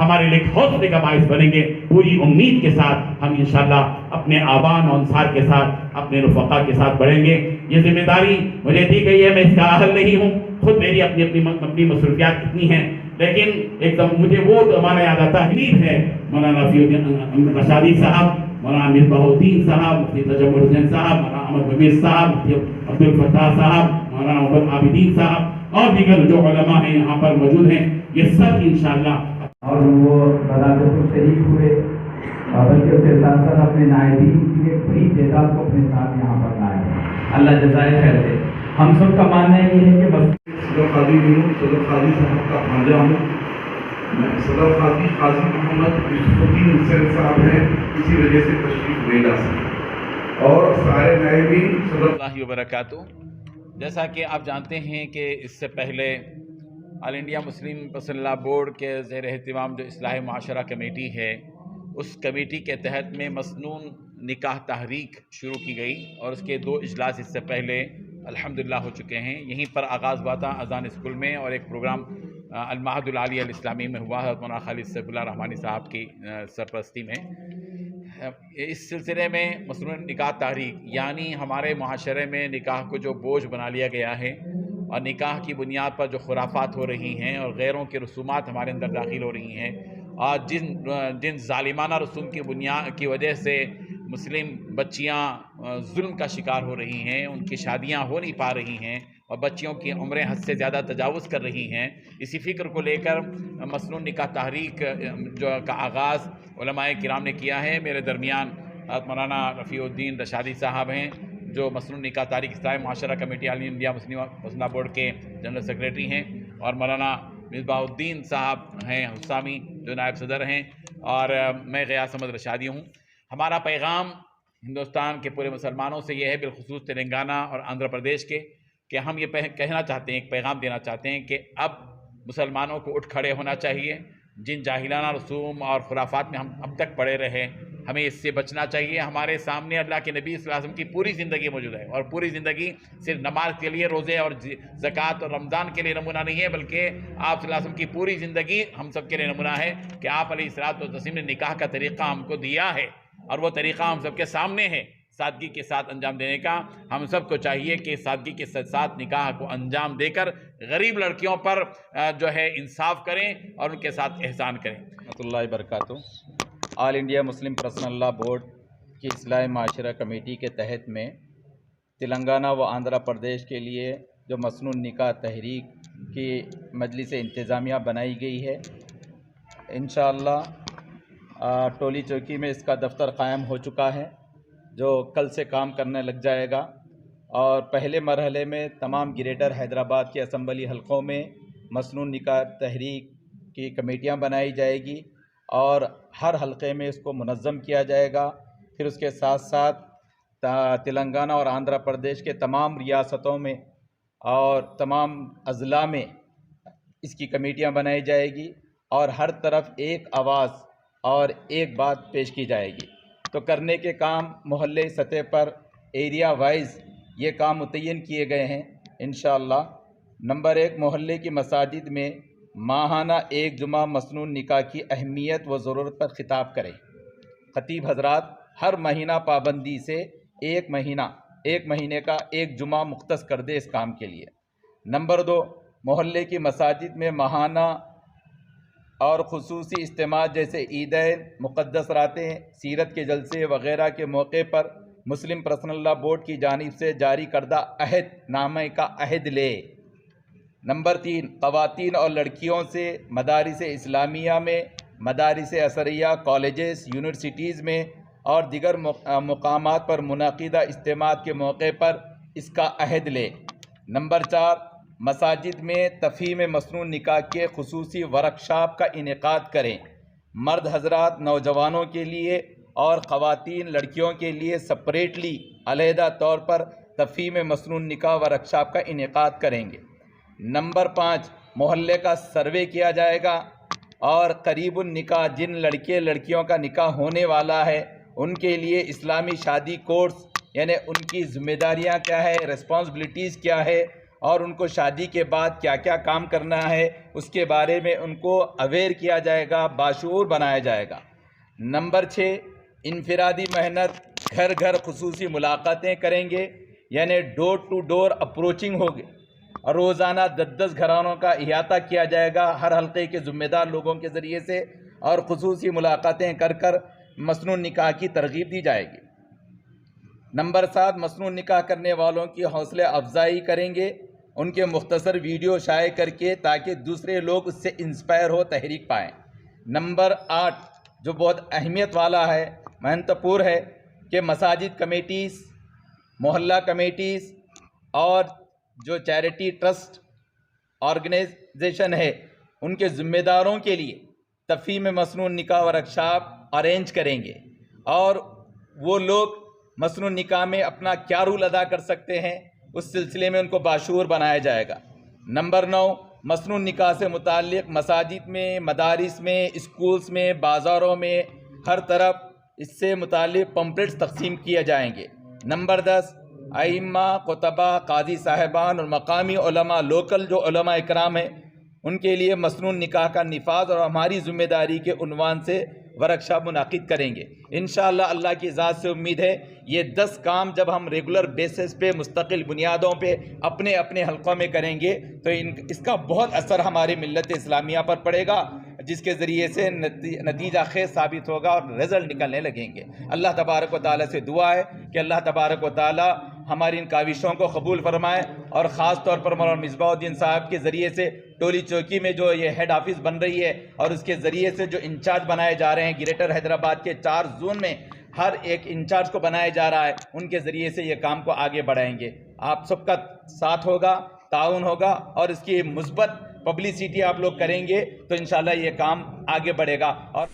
हमारे लिए हौसले का बायस बनेंगे। पूरी उम्मीद के साथ हम इंशाअल्लाह अपने आवान और अंसार के साथ, अपने रुफ़क़ा के साथ बढ़ेंगे। ये जिम्मेदारी मुझे दी गई है, मैं इसका अहल नहीं हूँ, खुद मेरी अपनी मसरूफियात इतनी हैं, लेकिन एकदम मुझे वो ज़माना याद आता है। मौलाना रफ़ीउद्दीन रशादी साहब, मौलाना मिसबाहुद्दीन साहब, मुफ्ती तजम्मुल हुसैन साहब, मौलाना अहमद बशीर साहब, मुफ्ती अब्दुल फत्ताह साहब, मौलाना उमर आबिदीन साहब और दीगर जो उलमा हैं यहाँ पर मौजूद हैं, ये सब इंशाअल्लाह। और वो बदादुर शरीफ हुए, बल्कि उसके साथ साथ अपने नायबीन की एक बड़ी तादाद को अपने साथ यहाँ पर लाए। अल्लाह जज़ाए खैर दे। हम सब का मानना ये है कि बस सदर काजी भी हूँ, सदर काजी साहब का भांजा हूँ। मैं सदर काजी काजी मोहम्मद यूसुफुद्दीन हुसैन साहब हैं, इसी वजह से तशरीफ ले जा सकें। और सारे नायबीन सदर वबरकातुहू। जैसा कि आप जानते हैं कि इससे पहले all India Muslim personal law board के ज़ेर एहतमाम जो इस्लाह माशरा कमेटी है, उस कमेटी के तहत में मसनून निकाह तहरीक शुरू की गई और उसके 2 इजलास इससे पहले अल्हम्दुलिल्लाह हो चुके हैं। यहीं पर आगाज़ हुआ था अज़ान स्कूल में, और एक प्रोग्राम अल-महदुल आलिया अल-इस्लामी में हुआ है मौलाना खालिद सैफुल्लाह रहमानी साहब की सरपरस्ती में। इस सिलसिले में मसनून निकाह तहरीक यानी हमारे माशरे में निकाह को जो बोझ बना लिया गया है और निकाह की बुनियाद पर जो खुराफात हो रही हैं और गैरों की रसूमात हमारे अंदर दाखिल हो रही हैं, और जिन ज़ालिमाना रसूम की बुनियाद की वजह से मुस्लिम बच्चियां जुल्म का शिकार हो रही हैं, उनकी शादियां हो नहीं पा रही हैं और बच्चियों की उम्रें हद से ज़्यादा तजावुज़ कर रही हैं, इसी फ़िक्र को लेकर मसनून निकाह तहरीक जो का आगाज़ उलमाए किराम ने किया है। मेरे दरमियान मौलाना रफ़ीउद्दीन रशादी साहब हैं, जो मसनून निकाह तहरीक इस्लाह माशरा committee all India Muslim personal board के जनरल सेक्रेटरी हैं, और मौलाना मिसबाहुद्दीन साहब हैं हुस्सामी, जो नायब सदर हैं, और मैं ग़ियास अहमद रशादी हूँ। हमारा पैगाम हिंदुस्तान के पूरे मुसलमानों से यह है, बिलखुसूस तेलंगाना और आंध्र प्रदेश के, कि हम ये कहना चाहते हैं, एक पैगाम देना चाहते हैं कि अब मुसलमानों को उठ खड़े होना चाहिए। जिन जाहिलाना रसूम और खुराफात में हम अब तक पड़े रहे, हमें इससे बचना चाहिए। हमारे सामने अल्लाह के नबी सल्लल्लाहु अलैहि वसल्लम की पूरी ज़िंदगी मौजूद है, और पूरी ज़िंदगी सिर्फ नमाज के लिए, रोज़े और ज़कात और रमज़ान के लिए नमूना नहीं है, बल्कि आप सल्लल्लाहु अलैहि वसल्लम की पूरी ज़िंदगी हम सब के लिए नमूना है कि आप अलैहिस्सलातु वस्सलाम ने निकाह का तरीक़ा हमको दिया है, और वो तरीक़ा हम सब के सामने है। सादगी के साथ अंजाम देने का हम सबको चाहिए कि सादगी के साथ निकाह को अंजाम देकर गरीब लड़कियों पर जो है इंसाफ करें और उनके साथ एहसान करें। रहमतुल्लाहि बरकातुहू। All India Muslim personal law board की इस्लाह माशरा कमेटी के तहत में तेलंगाना व आंध्र प्रदेश के लिए जो मसनून निकाह तहरीक की मजलिस इंतज़ामिया बनाई गई है, इंशाअल्लाह टोली चौकी में इसका दफ्तर कायम हो चुका है, जो कल से काम करने लग जाएगा। और पहले मरहले में तमाम ग्रेटर हैदराबाद के असम्बली हलकों में मसनून निकाह तहरीक की कमेटियां बनाई जाएगी और हर हलके में इसको मुनज़्ज़म किया जाएगा। फिर उसके साथ साथ तेलंगाना और आंध्र प्रदेश के तमाम रियासतों में और तमाम अज़ला में इसकी कमेटियां बनाई जाएगी और हर तरफ एक आवाज़ और एक बात पेश की जाएगी। तो करने के काम मोहल्ले सतह पर एरिया वाइज ये काम मुतय्यन किए गए हैं। इंशाअल्लाह नंबर 1, मोहल्ले की मसाजिद में माहाना एक जुमा मसनून निकाह की अहमियत व ज़रूरत पर ख़िताब करें। ख़तीब हज़रात हर महीना पाबंदी से एक महीने का एक जुमा मुख्तस कर दे इस काम के लिए। नंबर 2, मोहल्ले की मसाजिद में माहाना और ख़ुसूसी इज्तिमा जैसे ईदैन, मुक़द्दस रातें, सीरत के जलसे वग़ैरह के मौके पर मुस्लिम पर्सनल लॉ बोर्ड की जानिब से जारी करदा अहद नामे का अहद ले। नंबर 3, ख़वातीन और लड़कियों से मदारिस इस्लामिया में, मदारिस असरिया, कॉलेजेस, यूनिवर्सिटीज़ में और दिगर मुकामात पर मुनाकिदा इज्तिमात के मौके पर इसका अहद ले। नंबर 4, मसाजिद में तफ़हीम मसनून निकाह के खुसूसी वर्कशॉप का इनेकाद करें। मर्द हज़रात नौजवानों के लिए और ख़वातीन लड़कियों के लिए सेपरेटली अलहदा तौर पर तफ़हीम मसनून निकाह वर्कशॉप का इनेकाद करेंगे। नंबर 5, मोहल्ले का सर्वे किया जाएगा और करीबुन निकाह जिन लड़के लड़कियों का निकाह होने वाला है उनके लिए इस्लामी शादी कोर्स यानी उनकी ज़िम्मेदारियां क्या है, रिस्पॉन्सिबिलिटीज़ क्या है और उनको शादी के बाद क्या क्या काम करना है उसके बारे में उनको अवेयर किया जाएगा, बाशऊर बनाया जाएगा। नंबर 6, इनफरादी मेहनत, घर घर खुसूसी मुलाकातें करेंगे, यानी डोर टू डोर अप्रोचिंग होगी और रोज़ाना 10-10 घरानों का इहाता किया जाएगा हर हल्के के ज़िम्मेदार लोगों के ज़रिए से, और खुसूसी मुलाकातें कर कर मसनून निकाह की तरगीब दी जाएगी। नंबर 7, मसनून निकाह करने वालों की हौसला अफजाई करेंगे, उनके मुख्तसर वीडियो शाये करके, ताकि दूसरे लोग उससे इंस्पायर हो, तहरीक पाएँ। नंबर 8, जो बहुत अहमियत वाला है, महत्वपूर्ण है, कि मसाजिद कमेटीज़, मोहल्ला कमेटीज़ और जो चैरिटी ट्रस्ट ऑर्गेनाइजेशन है उनके ज़िम्मेदारों के लिए तफ़हीम मसनून निकाह वर्कशॉप अरेंज करेंगे, और वो लोग मसनून निकाह में अपना क्या रोल अदा कर सकते हैं उस सिलसिले में उनको बाशऊर बनाया जाएगा। नंबर 9, मसनून निकाह से मुताल्लिक़ मसाजिद में, मदारिस में, स्कूल्स में, बाज़ारों में, हर तरफ इससे मुताल्लिक़ पम्पलेट्स तक़सीम किए जाएंगे। नंबर 10, अइम्मा, कुतबा, काजी साहिबान और मकामी उलमा, लोकल जो उलमा इकराम हैं उनके लिए मसनून निकाह का निफाज और हमारी ज़िम्मेदारी के उन्वान से वर्कशॉप मुनाकिद करेंगे। इंशाअल्लाह अल्लाह की ज़ात से उम्मीद है ये 10 काम जब हम रेगुलर बेसिस पे, मुस्तकिल बुनियादों पे अपने अपने हल्कों में करेंगे तो इसका बहुत असर हमारी मिल्लत इस्लामिया पर पड़ेगा, जिसके ज़रिए से नतीजा खेज साबित होगा और रिज़ल्ट निकलने लगेंगे। अल्लाह तबारक व तआला से दुआ है कि अल्लाह तबारक व तआला हमारी इन काविशों को कबूल फरमाए, और ख़ास तौर पर मौलाना मिसबाहुद्दीन साहब के ज़रिए से टोली चौकी में जो ये हेड ऑफिस बन रही है और उसके ज़रिए से जो इंचार्ज बनाए जा रहे हैं, ग्रेटर हैदराबाद के 4 जोन में हर एक इंचार्ज को बनाया जा रहा है, उनके ज़रिए से ये काम को आगे बढ़ाएंगे। आप सबका साथ होगा, ताउन होगा, और इसकी मुस्बत पब्लिसिटी आप लोग करेंगे तो इंशाल्लाह ये काम आगे बढ़ेगा। और